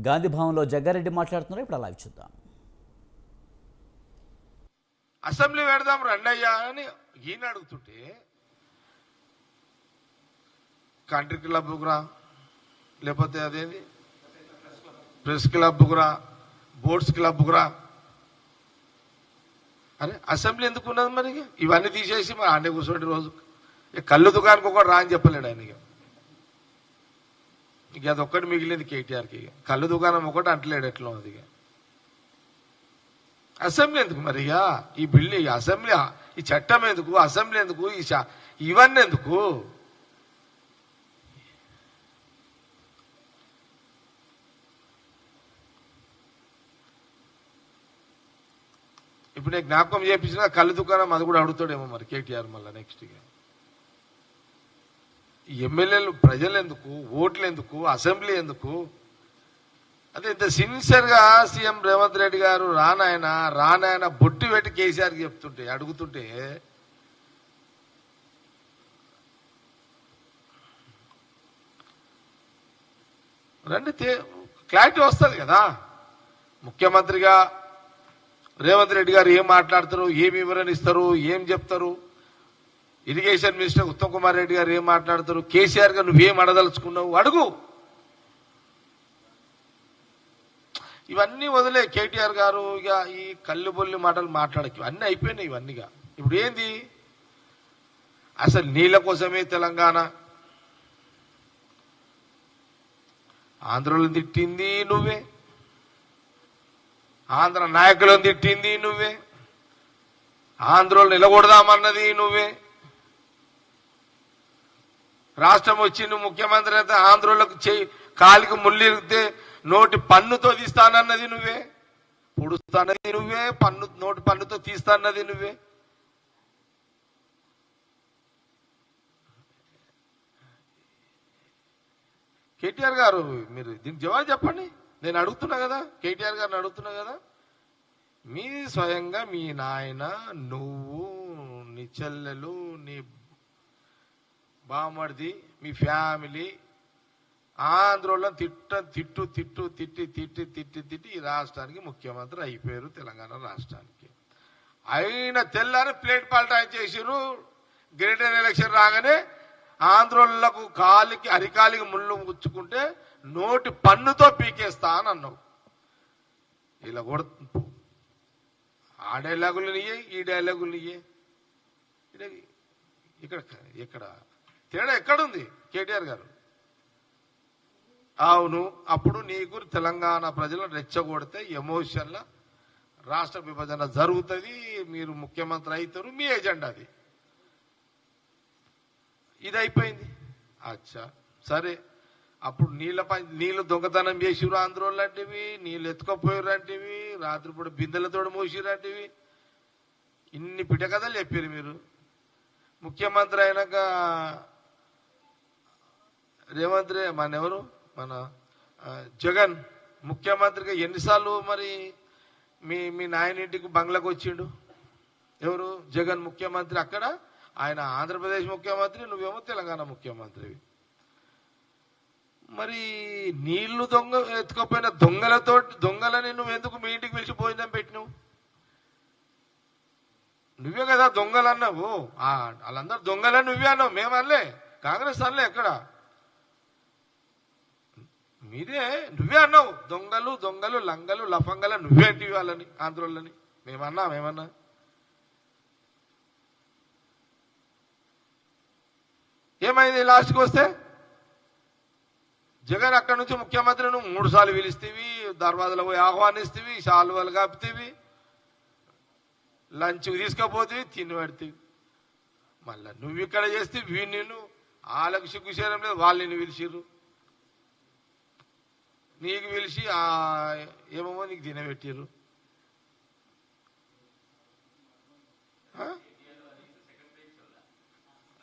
గాంధీ భవన్లో జగ్గారెడ్డి మాట్లాడుతున్నారు. ఇప్పుడు అలా చూద్దాం. అసెంబ్లీ పెడదాం రండయ్యా అని ఈయన అడుగుతుంటే కంట్రీ క్లబ్కు రా, లేకపోతే అదేంది ప్రెస్ క్లబ్కు రా, బోర్డ్స్ క్లబ్కు రా. అరే అసెంబ్లీ ఎందుకు ఉన్నది మరి? ఇవన్నీ తీసేసి మరి ఆడే కూర్చోండి రోజు. కళ్ళు దుకాణానికి ఒకటి రా అని చెప్పలేడు ఆయన. ఇక అదొక్కటి మిగిలింది కేటీఆర్కి. కళ్ళు దుకాణం ఒకటి అంటలేడు ఎట్లా ఉంది. అసెంబ్లీ ఎందుకు మరి? ఈ బిల్లు, ఈ అసెంబ్లీ, ఈ చట్టం ఎందుకు? అసెంబ్లీ ఎందుకు? ఇవన్నీ ఎందుకు? ఇప్పుడు నేను జ్ఞాపకం చేయించిన కళ్ళు దుకాణం అది కూడా అడుగుతాడేమో మరి కేటీఆర్ మళ్ళీ నెక్స్ట్. ఎమ్మెల్యేలు ప్రజలు ఎందుకు, ఓట్లు ఎందుకు, అసెంబ్లీ ఎందుకు? అదే ఇంత సిన్సియర్ గా సీఎం రేవంత్ రెడ్డి గారు రానాయన బొట్టు పెట్టి కేసీఆర్కి చెప్తుంటే అడుగుతుంటే రండి, క్లారిటీ వస్తుంది కదా. ముఖ్యమంత్రిగా రేవంత్ రెడ్డి గారు ఏం మాట్లాడతారు, ఏం వివరణ ఇస్తారు, ఏం చెప్తారు? ఇరిగేషన్ మినిస్టర్ ఉత్తమ్ కుమార్ రెడ్డి గారు ఏం మాట్లాడతారు? కేసీఆర్ గారు నువ్వేం అడదలుచుకున్నావు అడుగు. ఇవన్నీ వదిలే కేటీఆర్ గారు ఇక ఈ కళ్ళు బొల్లి మాటలు మాట్లాడకి అన్నీ అయిపోయినాయి ఇవన్నీగా. ఇప్పుడు ఏంది అసలు? నీళ్ళ కోసమే తెలంగాణ. ఆంధ్రలో తిట్టింది నువ్వే, ఆంధ్ర నాయకులను తిట్టింది నువ్వే, ఆంధ్రలో నిలబడదామన్నది నువ్వే. రాష్ట్రం వచ్చి నువ్వు ముఖ్యమంత్రి అయితే ఆంధ్రలకు కాలికి ముళ్ళిరిగితే నోటి పన్నుతో తీస్తానన్నది నువ్వే, పొడుస్తానది నువ్వే, నోటి పన్నుతో తీస్తానన్నది నువ్వే. కేటీఆర్ గారు మీరు దీనికి జవాబు చెప్పండి. నేను అడుగుతున్నా కదా, కేటీఆర్ గారిని అడుగుతున్నా కదా. మీ స్వయంగా మీ నాయన, నువ్వు, నీ చెల్లెలు, నీ బామర్ది, మీ ఫ్యామిలీ ఆంధ్రలో తిట్టి ఈ రాష్ట్రానికి ముఖ్యమంత్రి అయిపోయారు, తెలంగాణ రాష్ట్రానికి. అయిన తెల్లారి ప్లేట్ పల్టాయి చేసిరు. గ్రేటర్ ఎలక్షన్ రాగానే ఆంధ్రోళ్లకు అరికాలికి ముళ్ళు ముచ్చుకుంటే నోటి పన్నుతో పీకేస్తా అని అన్నావు. ఇలా కూడా ఆ డైలాగులు నీయే, ఈ డైలాగులు నీయే. ఇక్కడ తేడా ఎక్కడుంది కేటీఆర్ గారు? అవును, అప్పుడు నీకు తెలంగాణ ప్రజలను రెచ్చగొడితే ఎమోషన్ల రాష్ట్ర విభజన జరుగుతుంది, మీరు ముఖ్యమంత్రి అవుతారు, మీ ఎజెండా అది. ఇది అయిపోయింది. అచ్చా సరే, అప్పుడు నీళ్లు దొంగతనం చేసిరు ఆంధ్రోళ్ళు లాంటివి, నీళ్ళు ఎత్తుకపోయారు అంటివి, రాత్రిపూట బిందెలతో మోసిరు అంటివి, ఇన్ని పిటకథలు చెప్పారు మీరు. ముఖ్యమంత్రి అయినాక మన జగన్ ముఖ్యమంత్రిగా ఎన్నిసార్లు మరి మీ నాయన ఇంటికి బంగ్లాకు వచ్చిండు? ఎవరు? జగన్ ముఖ్యమంత్రి. అక్కడ ఆయన ఆంధ్రప్రదేశ్ ముఖ్యమంత్రి, నువ్వేమో తెలంగాణ ముఖ్యమంత్రివి. మరి నీళ్లు ఎత్తుకపోయిన దొంగలని నువ్వు ఎందుకు మీ ఇంటికి పిలిచి భోజనం పెట్టినావు? నువ్వే కదా దొంగలు అన్నావు. వాళ్ళందరూ దొంగలని నువ్వే అన్నావు, మేమనలే, కాంగ్రెస్ అనలే. ఎక్కడ నువ్వే అన్నావు. దొంగలు లంగలు లఫంగల నువ్వేంటివి వాళ్ళని, ఆంధ్రోళ్ళని. మేమన్నా ఏమైంది? లాస్ట్కి వస్తే జగన్ అక్కడి నుంచి ముఖ్యమంత్రి నువ్వు 3 సార్లు పిలుస్తీవి, దర్వాజలో పోయి ఆహ్వానిస్తీవి, శాలువలు కాపుతీవి, లంచ్కి తీసుకపోతేవి, తిని పెడతీవి. మళ్ళా నువ్వు ఇక్కడ చేస్తే నిన్ను వాళ్ళకు సిగ్గుచేయడం లేదు, వాళ్ళు నిన్ను పిలిచిర్రు. నీకు పిలిచి ఏమో నీకు తినబెట్టిర్రు.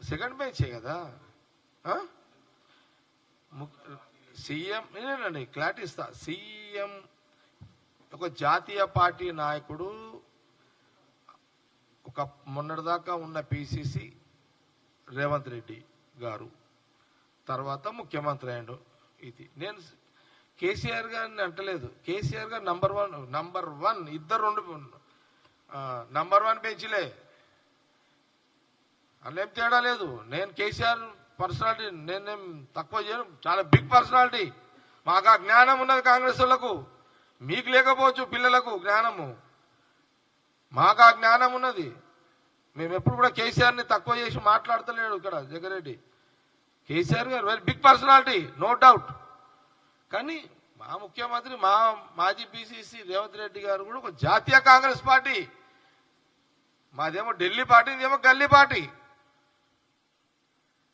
సెకండ్ బెంచే కదా సీఎం. నేనండి క్లారిటీ ఇస్తా. సీఎం ఒక జాతీయ పార్టీ నాయకుడు, ఒక మొన్నటిదాకా ఉన్న పిసిసి రేవంత్ రెడ్డి గారు తర్వాత ముఖ్యమంత్రి అయ్యాడు. ఇది నేను కేసీఆర్ గారిని అంటలేదు. కేసీఆర్ గారు నంబర్ వన్ ఇద్దరు నంబర్ వన్ బెంచ్లే, అందులో ఏం తేడా లేదు. నేను కేసీఆర్ పర్సనాలిటీ నేనేం తక్కువ చేయను, చాలా బిగ్ పర్సనాలిటీ. మాకు ఆ జ్ఞానం ఉన్నది కాంగ్రెస్ వాళ్ళకు, మీకు లేకపోవచ్చు పిల్లలకు జ్ఞానము, మాకు ఆ జ్ఞానం ఉన్నది. మేము ఎప్పుడు కూడా కేసీఆర్ని తక్కువ చేసి మాట్లాడతలేడు ఇక్కడ జగ్గారెడ్డి. కేసీఆర్ గారు very big personality, no doubt. కానీ మా ముఖ్యమంత్రి మా మాజీ పిసిసి రేవంత్ రెడ్డి గారు కూడా ఒక జాతీయ కాంగ్రెస్ పార్టీ. మాదేమో ఢిల్లీ పార్టీ, ఇదేమో గల్లీ పార్టీ.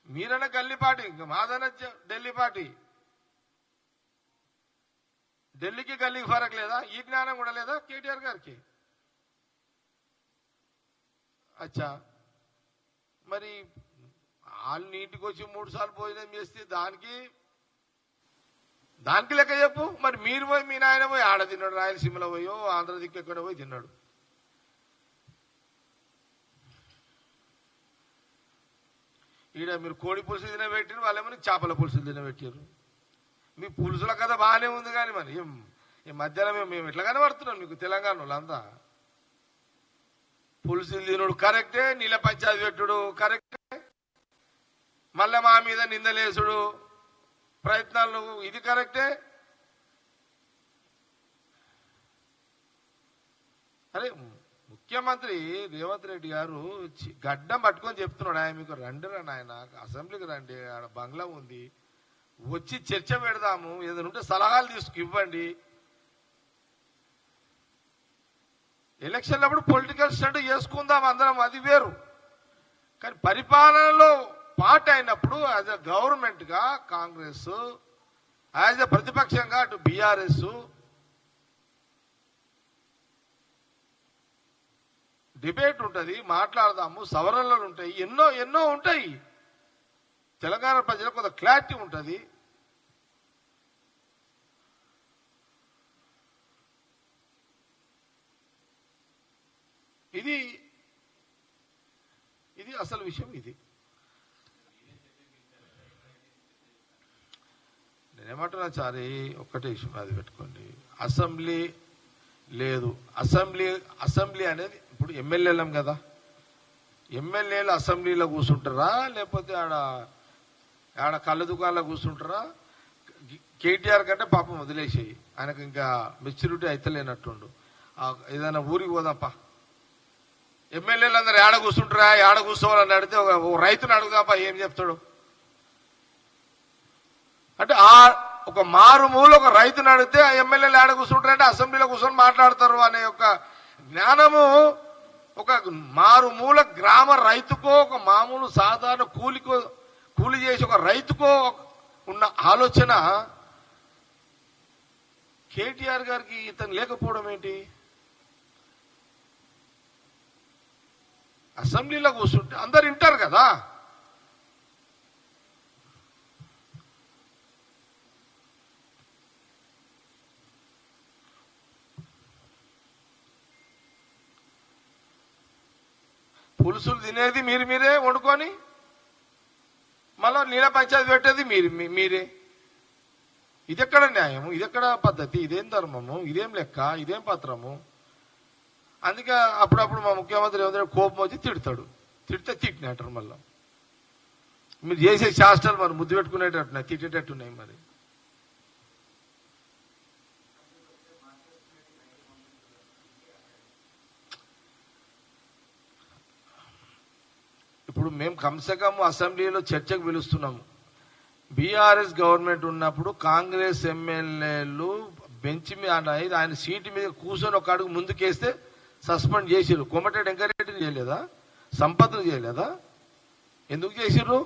మీరన్నా గల్లీ పార్టీ, ఇంకా మాదన్నా ఢిల్లీ పార్టీ. ఢిల్లీకి గల్లీకి ఫరక్ లేదా? ఈ జ్ఞానం కూడా లేదా కేటీఆర్ గారికి? అచ్చా, మరి వాళ్ళని ఇంటికి వచ్చి 3 సార్లు భోజనం చేస్తే దానికి లెక్క చెప్పు. మరి మీరు పోయి మీ నాయన పోయి ఆడ తిన్నాడు, రాయలసీమలో పోయో ఆంధ్ర దిక్కు ఎక్కడ పోయి తిన్నాడు. ఈడ మీరు కోడి పులుసు తినబెట్టారు, వాళ్ళేమో చేపల పులుసులు తినబెట్టారు. మీ పులుసుల కథ బాగానే ఉంది, కానీ మరి ఈ మధ్యాహ్నం మేము ఎట్లా కనబడుతున్నాం మీకు తెలంగాణ వాళ్ళంతా? పులుసులు తినుడు కరెక్టే, నీళ్ళ పంచాయతీ పెట్టుడు కరెక్టే, మళ్ళా మా మీద నిందలేసుడు ప్రయత్నాలు ఇది కరెక్టే. అరే ముఖ్యమంత్రి రేవంత్ రెడ్డి గారు గడ్డం పట్టుకొని చెప్తున్నాడు, ఆయన మీకు రండిరా నాయన, అసెంబ్లీకి రండి, ఆడ బంగ్లా ఉంది, వచ్చి చర్చ పెడదాము, ఏదైనా ఉంటే సలహాలు ఇవ్వండి. ఎలక్షన్లప్పుడు పొలిటికల్ స్టంట్ చేసుకుందాం అందరం, అది వేరు. కానీ పరిపాలనలో పార్ట్ అయినప్పుడు యాజ్ ఎ గవర్నమెంట్ గా కాంగ్రెస్, యాజ్ ఎ ప్రతిపక్షంగా అటు బీఆర్ఎస్ డిబేట్ ఉంటుంది, మాట్లాడదాము, సవరణలు ఉంటాయి, ఎన్నో ఉంటాయి. తెలంగాణ ప్రజలకు కొంత క్లారిటీ ఉంటుంది. ఇది అసలు విషయం. ఇది నేనేమంటున్నా చారి, ఒక్కటే విషయం అది పెట్టుకోండి. అసెంబ్లీ లేదు, అసెంబ్లీ అనేది ఇప్పుడు ఎమ్మెల్యేలం కదా, ఎమ్మెల్యేలు అసెంబ్లీలో కూర్చుంటారా లేకపోతే ఆడ కళ్ళ దుకాణంలో కూర్చుంటారా? కేటీఆర్ కంటే పాపం వదిలేసేయి, ఆయనకు ఇంకా మెచ్యూరిటీ అయితలేనట్టుండు. ఏదైనా ఊరికి పోదాంపా, ఎమ్మెల్యేలు అందరూ ఏడ కూర్చుంటారా, ఏడ కూర్చోవాలని అడిగితే ఒక రైతుని అడుగుదాంపా, ఏం చెప్తాడు అంటే? ఒక మారుమూల ఒక రైతుని అడిగితే ఆ ఎమ్మెల్యేలు ఏడ కూర్చుంటారంటే అసెంబ్లీలో కూర్చొని మాట్లాడతారు అనే ఒక జ్ఞానము ఒక మారుమూల గ్రామ రైతుకో, ఒక మామూలు సాధారణ కూలి చేసి ఒక రైతుకో ఉన్న ఆలోచన కేటీఆర్ గారికి ఇతను లేకపోవడం ఏంటి? అసెంబ్లీలో కూర్చుంటే అందరు వింటారు కదా. పులుసులు తినేది మీరే వండుకొని, మళ్ళా నీళ్ళ పంచాయతీ పెట్టేది మీరే. ఇదెక్కడ న్యాయము, ఇదెక్కడ పద్ధతి, ఇదేం ధర్మము, ఇదేం లెక్క, ఇదేం పత్రము? అందుకే అప్పుడప్పుడు మా ముఖ్యమంత్రి ఏమంటే కోపం వచ్చి తిడితే తిట్టినట్టు. మళ్ళా మీరు చేసే శాస్త్రాలు మరి ముద్దు పెట్టుకునేటట్టున్నాయి, తిట్టేటట్టున్నాయి. మరి ఇప్పుడు మేము కమ్సే అసెంబ్లీలో చర్చకు పిలుస్తున్నాము. బీఆర్ఎస్ గవర్నమెంట్ ఉన్నప్పుడు కాంగ్రెస్ ఎమ్మెల్యేలు బెంచ్ మీద ఆయన సీటు మీద కూర్చొని ఒక అడుగు ముందుకేస్తే సస్పెండ్ చేసిర్రు. కోమటిరెడ్డి వెంకటరెడ్డిని చేయలేదా? సంపత్ను చేయలేదా? ఎందుకు చేసిర్రు?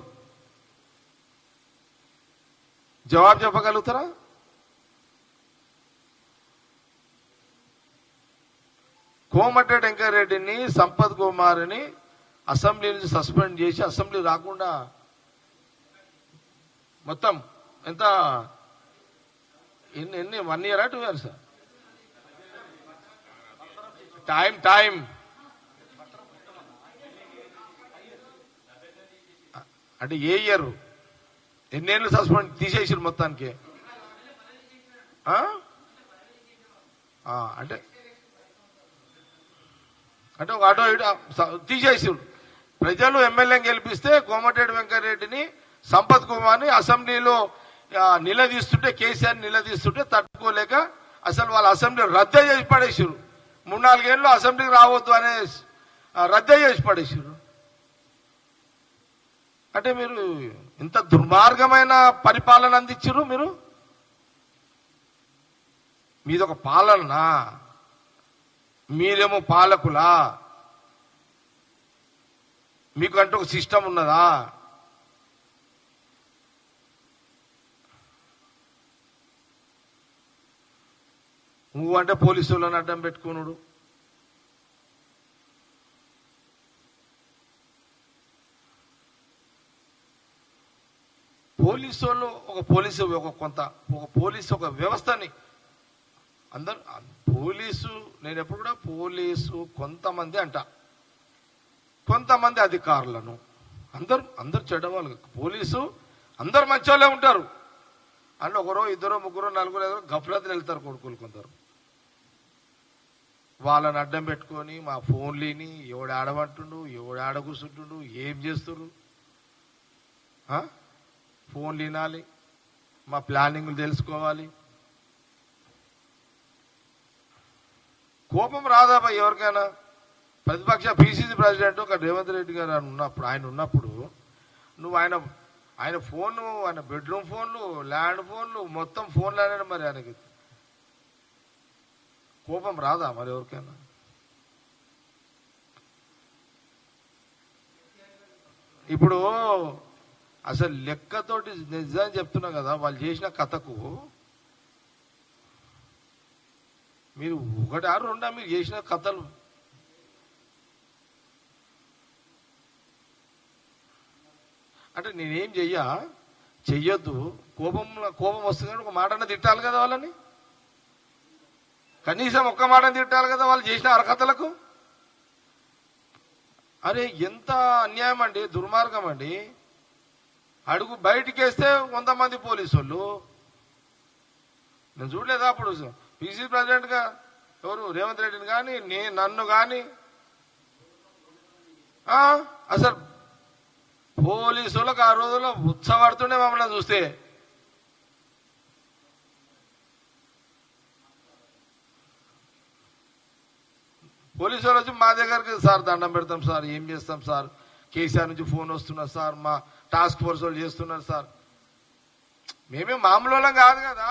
జవాబు చెప్పగలుగుతారా? కోమటిరెడ్డి వెంకటరెడ్డిని, సంపత్ కుమార్ని అసెంబ్లీ నుంచి సస్పెండ్ చేసి అసెంబ్లీ రాకుండా మొత్తం ఎంత ఎన్ని 1 year 2 years టైం అంటే ఏ ఇయర్ ఎన్నేళ్ళు సస్పెండ్ తీసేసారు మొత్తానికి? ఆ? అంటే అంటే ఒక ఆటో ఇటు తీసేసి ప్రజలు ఎమ్మెల్యేని గెలిపిస్తే కోమటిరెడ్డి వెంకటరెడ్డిని సంపత్ కుమార్ని అసెంబ్లీలో నిలదీస్తుంటే కేసీఆర్ నిలదీస్తుంటే తట్టుకోలేక అసలు వాళ్ళ అసెంబ్లీ రద్దే చేసి పడేసారు. 3-4 ఏళ్ళు అసెంబ్లీకి రావద్దు అనే రద్దే చేసి పడేసారు. అంటే మీరు ఇంత దుర్మార్గమైన పరిపాలన అందించారు. మీరు మీదొక పాలన, మీరేమో పాలకులా? మీకు అంటూ ఒక సిస్టమ్ ఉన్నదా? నువ్వు అంటే పోలీసు వాళ్ళని అడ్డం పెట్టుకున్నాడు. పోలీసు వాళ్ళు ఒక పోలీసు ఒక వ్యవస్థని అందరు పోలీసు, నేను ఎప్పుడు కూడా పోలీసు కొంతమంది అంట, కొంతమంది అధికారులను అందరు చెడ్డవాళ్ళు. పోలీసు అందరు మంచి వాళ్ళే ఉంటారు. అందులో 1, 2, 3, 4 గఫలతులు వెళ్తారు కొడుకులు కొందరు. వాళ్ళని అడ్డం పెట్టుకొని మా ఫోన్లని ఎవడు ఆడమంటుండు, ఎవడు ఆడ కూర్చుంటుండు, ఏం చేస్తున్నారు? ఫోన్లు వినాలి, మా ప్లానింగ్లు తెలుసుకోవాలి. కోపం రాదాబా ఎవరికైనా? ప్రతిపక్ష పిసిసి ప్రెసిడెంట్ ఒక రేవంత్ రెడ్డి గారు ఆయన ఉన్నప్పుడు నువ్వు ఆయన ఫోన్, ఆయన బెడ్రూమ్ ఫోన్లు, ల్యాండ్ ఫోన్లు, మొత్తం ఫోన్లు అనేది మరి ఆయనకి కోపం రాదా మరి ఎవరికైనా? ఇప్పుడు అసలు లెక్కతోటి నిజం చెప్తున్నా కదా, వాళ్ళు చేసిన కథకు మీరు 1 or 2 మీరు చేసిన కథలు. అంటే నేనేం చెయ్యొద్దు, కోపం వస్తుంది కానీ ఒక మాటనే తిట్టాలి కదా వాళ్ళని. కనీసం ఒక్క మాటని తిట్టాలి కదా వాళ్ళు చేసిన అరకథలకు. అరే ఎంత అన్యాయం అండి, దుర్మార్గం అండి. అడుగు బయటికేస్తే 100 మంది పోలీసు వాళ్ళు. నేను చూడలేదా అప్పుడు పిసిసి ప్రెసిడెంట్ గా ఎవరు రేవంత్ రెడ్డిని కానీ నన్ను కానీ అసలు పోలీసు వాళ్ళకి ఆ రోజుల్లో ఉత్సవాడుతుండే మమ్మల్ని చూస్తే. పోలీసు వాళ్ళు వచ్చి మా దగ్గరికి, సార్ దండం పెడతాం సార్, ఏం చేస్తాం సార్, కేసీఆర్ నుంచి ఫోన్ వస్తున్నారు సార్, మా టాస్క్ ఫోర్స్ వాళ్ళు చేస్తున్నారు సార్. మేమే మామూలు వాళ్ళం కాదు కదా.